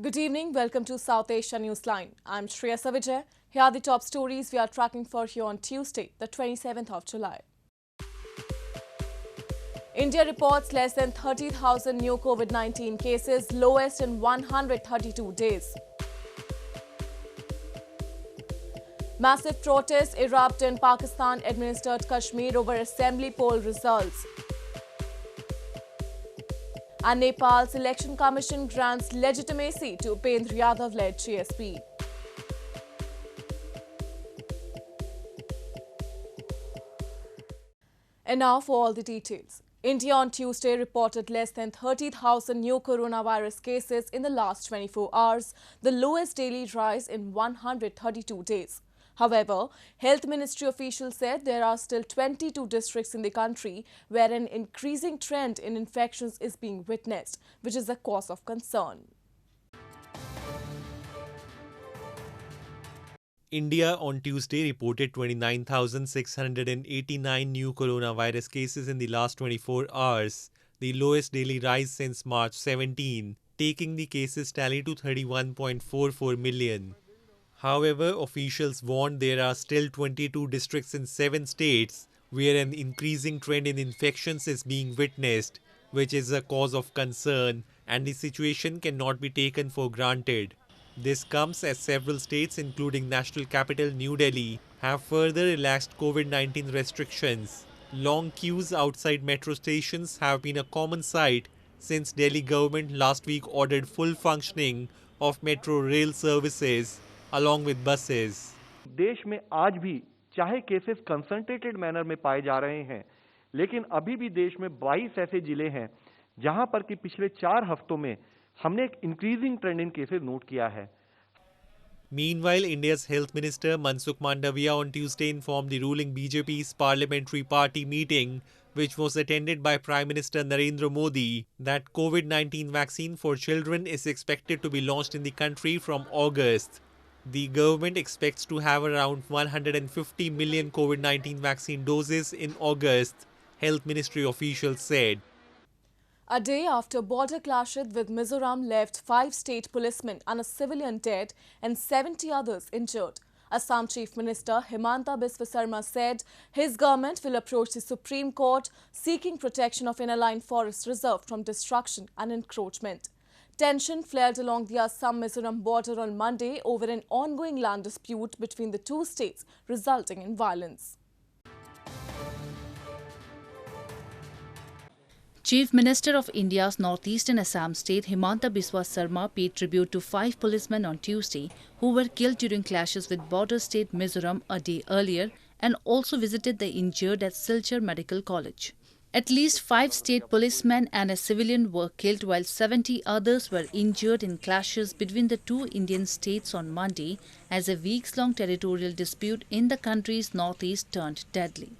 Good evening. Welcome to South Asia Newsline. I'm Shreya Savijay. Here are the top stories we are tracking for here on Tuesday, the 27th of July. India reports less than 30,000 new COVID-19 cases, lowest in 132 days. Massive protests erupt in Pakistan-administered Kashmir over assembly poll results. And Nepal's Election Commission grants legitimacy to Upendra Yadav-led GSP. And now for all the details. India on Tuesday reported less than 30,000 new coronavirus cases in the last 24 hours, the lowest daily rise in 132 days. However, Health Ministry officials said there are still 22 districts in the country where an increasing trend in infections is being witnessed, which is a cause of concern. India on Tuesday reported 29,689 new coronavirus cases in the last 24 hours, the lowest daily rise since March 17, taking the cases tally to 31.44 million. However, officials warned there are still 22 districts in 7 states where an increasing trend in infections is being witnessed, which is a cause of concern, and the situation cannot be taken for granted. This comes as several states, including National Capital New Delhi, have further relaxed COVID-19 restrictions. Long queues outside metro stations have been a common sight since Delhi government last week ordered full functioning of metro rail services along with buses. देश में आज भी चाहे cases concentrated manner में पाए जा रहे हैं, लेकिन अभी भी देश में 22 ऐसे जिले हैं जहां पर कि पिछले 4 हफ्तों में हमने एक इंक्रीजिंग ट्रेंड इन केसेस नोट किया है. Meanwhile, India's Health Minister Mansukh Mandaviya on Tuesday informed the ruling BJP's parliamentary party meeting, which was attended by Prime Minister Narendra Modi, that COVID-19 vaccine for children is expected to be launched in the country from August. The government expects to have around 150 million COVID-19 vaccine doses in August, Health Ministry officials said. A day after border clashes with Mizoram left 5 state policemen and a civilian dead and 70 others injured. Assam Chief Minister Himanta Biswa Sarma said his government will approach the Supreme Court seeking protection of inner-line forest reserve from destruction and encroachment. Tension flared along the Assam-Mizoram border on Monday over an ongoing land dispute between the two states, resulting in violence. Chief Minister of India's northeastern Assam state, Himanta Biswa Sarma, paid tribute to 5 policemen on Tuesday who were killed during clashes with border state Mizoram a day earlier and also visited the injured at Silchar Medical College. At least 5 state policemen and a civilian were killed while 70 others were injured in clashes between the two Indian states on Monday as a weeks-long territorial dispute in the country's northeast turned deadly.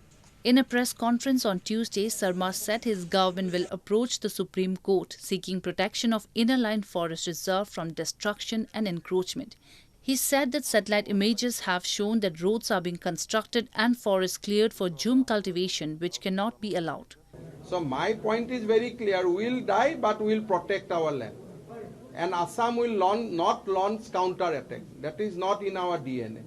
In a press conference on Tuesday, Sarma said his government will approach the Supreme Court seeking protection of inner-line forest reserve from destruction and encroachment. He said that satellite images have shown that roads are being constructed and forests cleared for jhum cultivation, which cannot be allowed. So my point is very clear. We'll die, but we'll protect our land. And Assam will not launch counter-attack. That is not in our DNA.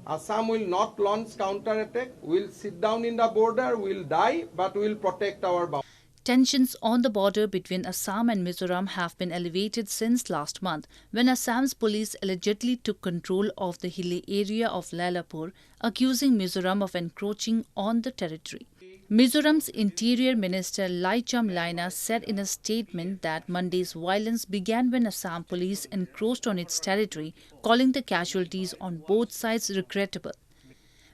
Assam will not launch counter-attack. We'll sit down in the border, we'll die, but we'll protect our boundary. Tensions on the border between Assam and Mizoram have been elevated since last month, when Assam's police allegedly took control of the hilly area of Lailapur, accusing Mizoram of encroaching on the territory. Mizoram's Interior Minister Laicham Laina said in a statement that Monday's violence began when Assam police encroached on its territory, calling the casualties on both sides regrettable.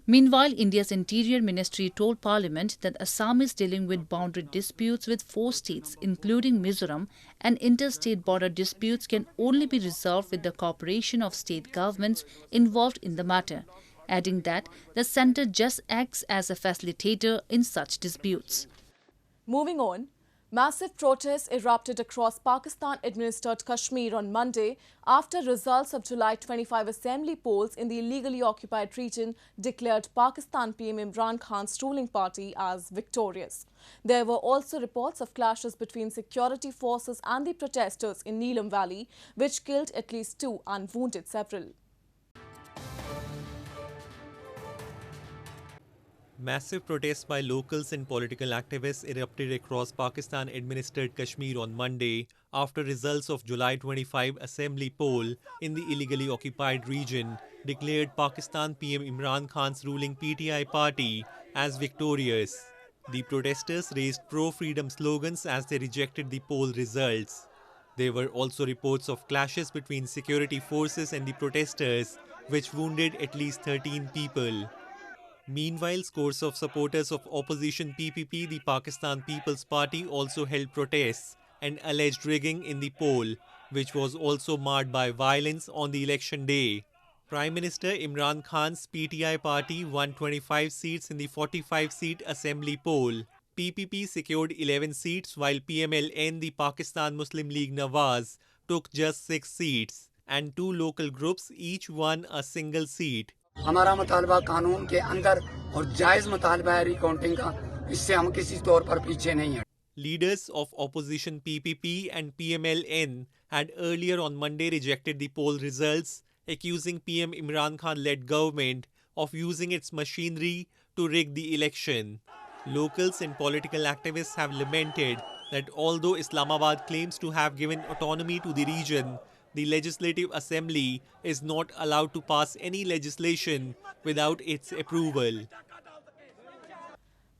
Meanwhile, India's Interior Ministry told Parliament that Assam is dealing with boundary disputes with 4 states, including Mizoram, and interstate border disputes can only be resolved with the cooperation of state governments involved in the matter, adding that the centre just acts as a facilitator in such disputes. Moving on, Massive protests erupted across Pakistan-administered Kashmir on Monday after results of July 25 assembly polls in the illegally occupied region declared Pakistan PM Imran Khan's ruling party as victorious. There were also reports of clashes between security forces and the protesters in Neelam Valley, which killed at least 2 and wounded several. Massive protests by locals and political activists erupted across Pakistan-administered Kashmir on Monday after results of July 25 assembly poll in the illegally occupied region declared Pakistan PM Imran Khan's ruling PTI party as victorious. The protesters raised pro-freedom slogans as they rejected the poll results. There were also reports of clashes between security forces and the protesters, which wounded at least 13 people. Meanwhile, scores of supporters of opposition PPP, the Pakistan People's Party, also held protests and alleged rigging in the poll, which was also marred by violence on the election day. Prime Minister Imran Khan's PTI party won 25 seats in the 45-seat assembly poll. PPP secured 11 seats while PMLN, the Pakistan Muslim League Nawaz, took just 6 seats, and 2 local groups each won a single seat. हमारा मुतालबा कानून के अंदर और जायज मुतालबा है recounting का, इससे हम किसी तौर पर पीछे नहीं हैं. Leaders of opposition PPP and PMLN had earlier on Monday rejected the poll results, accusing PM Imran Khan-led government of using its machinery to rig the election. Locals and political activists have lamented that although Islamabad claims to have given autonomy to the region, the Legislative Assembly is not allowed to pass any legislation without its approval.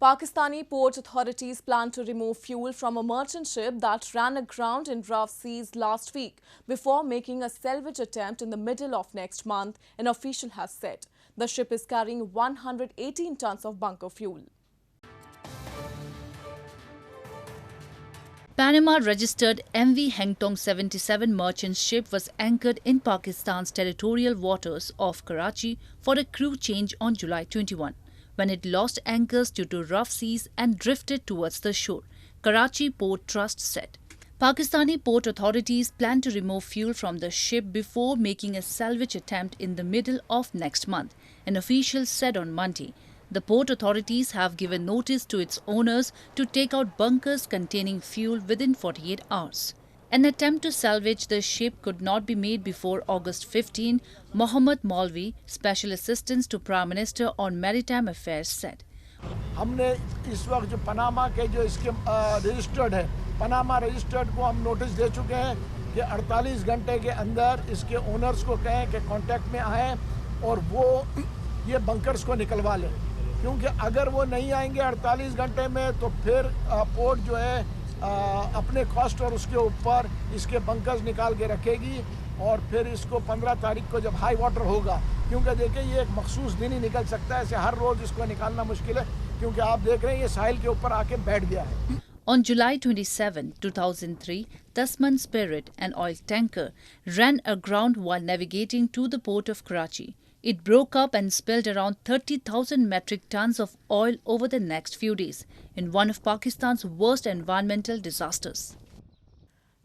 Pakistani port authorities plan to remove fuel from a merchant ship that ran aground in rough seas last week before making a salvage attempt in the middle of next month, an official has said. The ship is carrying 118 tons of bunker fuel. Panama-registered MV Hengtong 77 merchant ship was anchored in Pakistan's territorial waters off Karachi for a crew change on July 21, when it lost anchors due to rough seas and drifted towards the shore, Karachi Port Trust said. Pakistani port authorities plan to remove fuel from the ship before making a salvage attempt in the middle of next month, an official said on Monday. The port authorities have given notice to its owners to take out bunkers containing fuel within 48 hours. An attempt to salvage the ship could not be made before August 15, Mohammad Maulvi, Special Assistant to Prime Minister on Maritime Affairs, said. हमने इस वक्त जो Panama के जो इसके registered है, Panama registered को हम नोटिस दे चुके हैं कि 48 घंटे के अंदर इसके ओनर्स को कहें कि कांटेक्ट में आएँ और वो ये बंकर्स को निकलवा लें. क्योंकि अगर वो नहीं आएंगे 48 घंटे में तो फिर पोर्ट जो है अपने कॉस्ट और उसके ऊपर इसके बंकर्स निकाल के रखेगी और फिर इसको 15 तारीख को जब हाई वाटर होगा, क्योंकि देखिए ये एक मखसूस दिन ही निकल सकता है, ऐसे हर रोज इसको निकालना मुश्किल है क्योंकि आप देख रहे हैं ये साहिल के ऊपर आके बैठ गया है. On July 27, 2003, Tasman Spirit, an oil tanker, ran aground while navigating to the port of Karachi. It broke up and spilled around 30,000 metric tons of oil over the next few days in one of Pakistan's worst environmental disasters.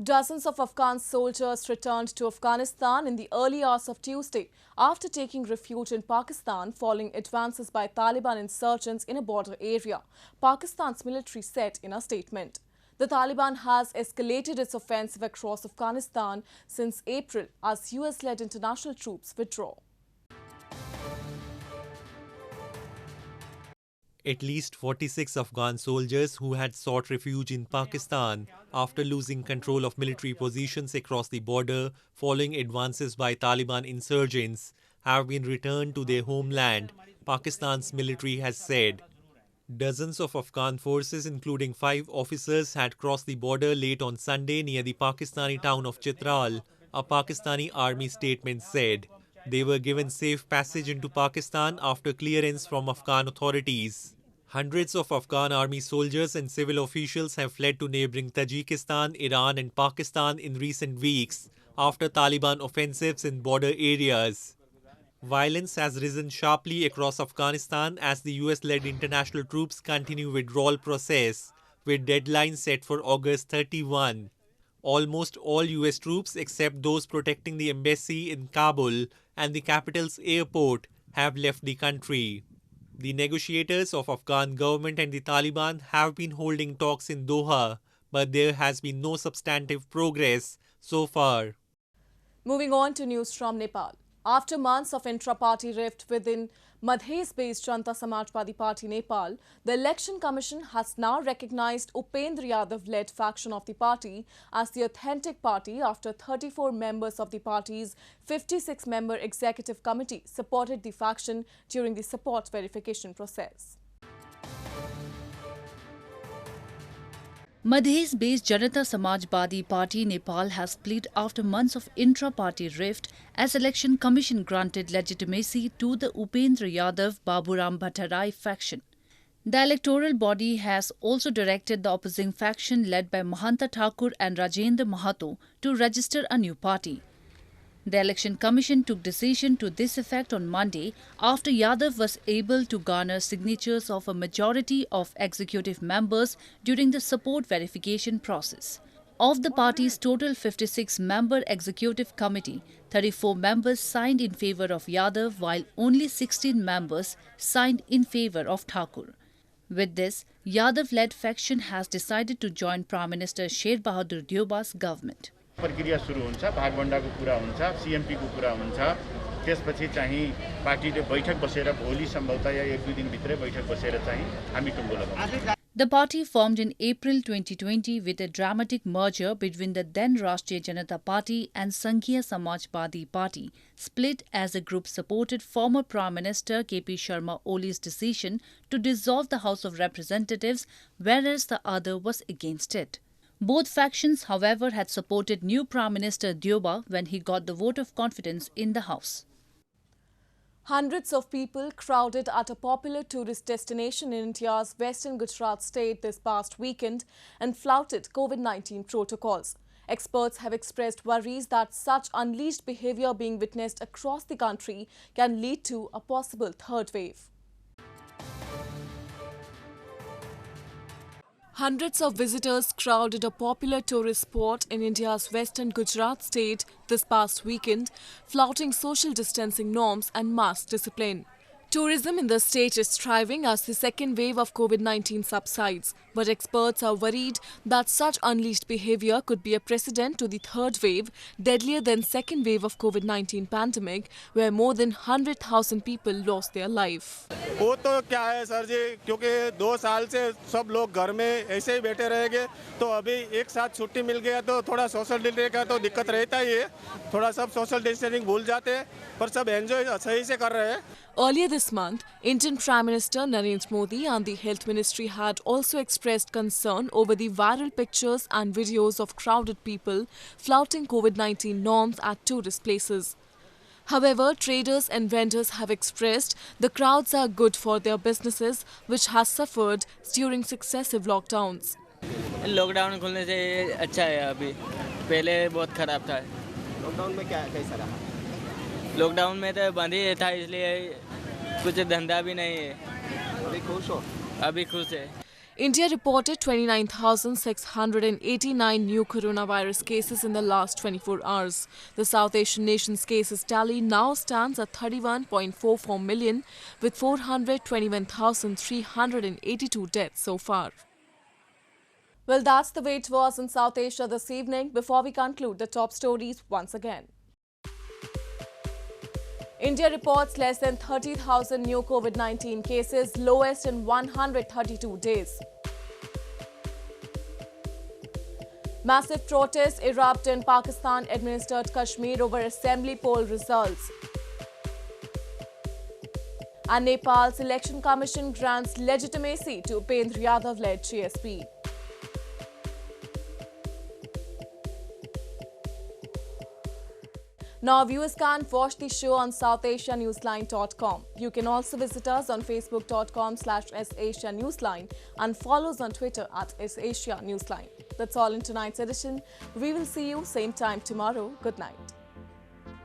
Dozens of Afghan soldiers returned to Afghanistan in the early hours of Tuesday after taking refuge in Pakistan following advances by Taliban insurgents in a border area, Pakistan's military said in a statement. The Taliban has escalated its offensive across Afghanistan since April as US-led international troops withdraw. At least 46 Afghan soldiers who had sought refuge in Pakistan after losing control of military positions across the border following advances by Taliban insurgents have been returned to their homeland, Pakistan's military has said. Dozens of Afghan forces, including 5 officers, had crossed the border late on Sunday near the Pakistani town of Chitral, a Pakistani army statement said. They were given safe passage into Pakistan after clearance from Afghan authorities. Hundreds of Afghan army soldiers and civil officials have fled to neighboring Tajikistan, Iran and Pakistan in recent weeks after Taliban offensives in border areas. Violence has risen sharply across Afghanistan as the US-led international troops continue withdrawal process with deadlines set for August 31. Almost all US troops except those protecting the embassy in Kabul and the capital's airport have left the country. The negotiators of Afghan government and the Taliban have been holding talks in Doha, but there has been no substantive progress so far. Moving on to news from Nepal. After months of intra-party rift within Madhes-based Janata Samajwadi Party Nepal, the Election Commission has now recognized Upendra Yadav-led faction of the party as the authentic party after 34 members of the party's 56-member executive committee supported the faction during the support verification process. Madhes-based Janata Samajwadi Party Nepal has split after months of intra-party rift as Election Commission granted legitimacy to the Upendra Yadav Baburam Bhattarai faction. The electoral body has also directed the opposing faction led by Mahanta Thakur and Rajendra Mahato to register a new party. The Election Commission took decision to this effect on Monday after Yadav was able to garner signatures of a majority of executive members during the support verification process. Of the party's total 56-member executive committee, 34 members signed in favour of Yadav while only 16 members signed in favour of Thakur. With this, Yadav-led faction has decided to join Prime Minister Sher Bahadur Deuba's government. प्रक्रिया सुरु हुन्छ भागभण्डाको कुरा हुन्छ CMP को कुरा हुन्छ त्यसपछि चाहिँ पार्टीले बैठक बसेर भोलि सम्भवतः या 1-2 दिन भित्रै बैठक बसेर चाहिँ हामी टुङ्गो लगाउँछौं. The party formed in April 2020 with a dramatic merger between the then Rashtriya Janata Party and Sanghya Samajwadi Party, split as the group supported former Prime Minister KP Sharma Oli's decision to dissolve the House of Representatives, whereas the other was against it. Both factions, however, had supported new Prime Minister Deuba when he got the vote of confidence in the House. Hundreds of people crowded at a popular tourist destination in India's western Gujarat state this past weekend and flouted COVID-19 protocols. Experts have expressed worries that such unleashed behaviour being witnessed across the country can lead to a possible third wave. Hundreds of visitors crowded a popular tourist spot in India's western Gujarat state this past weekend, flouting social distancing norms and mask discipline. Tourism in the state is thriving as the second wave of COVID-19 subsides, but experts are worried that such unleashed behavior could be a precedent to the third wave, deadlier than second wave of COVID-19 pandemic, where more than 100,000 people lost their life. वो तो क्या है sir जी, क्योंकि 2 साल से सब लोग घर में ऐसे ही बैठे रहेंगे, तो अभी एक साथ छुट्टी मिल गया तो थोड़ा सोशल डिस्टेंसिंग का तो दिक्कत रहता ही है. थोड़ा सब सोशल डिस्टेंसिंग भूल जाते हैं, पर सब एंजॉय सही से कर रहे हैं. Earlier this month, Indian Prime Minister Narendra Modi and the Health Ministry had also expressed concern over the viral pictures and videos of crowded people flouting COVID-19 norms at tourist places. However, traders and vendors have expressed the crowds are good for their businesses, which has suffered during successive lockdowns. Lockdown खुलने से अच्छा है अभी, पहले बहुत खराब था. Lockdown में क्या कैसा रहा? लॉकडाउन में तो बंद ही था, इसलिए कुछ धंधा भी नहीं है. अभी खुश हो? अभी खुश है. India reported 29,689 new coronavirus cases in the last 24 hours. The South Asian nation's cases tally now stands at 31.44 million, with 421,382 deaths so far. Well, that's the way it was in South Asia this evening. Before we conclude, the top stories once again. India reports less than 30,000 new COVID-19 cases, lowest in 132 days. Massive protests erupt in Pakistan-administered Kashmir over assembly poll results. And Nepal's Election Commission grants legitimacy to Upendra Yadav-led GSP. Now, viewers can watch the show on SouthAsiaNewsline.com. You can also visit us on Facebook.com/SAsiaNewsline and follow us on Twitter @SAsiaNewsline. That's all in tonight's edition. We will see you same time tomorrow. Good night.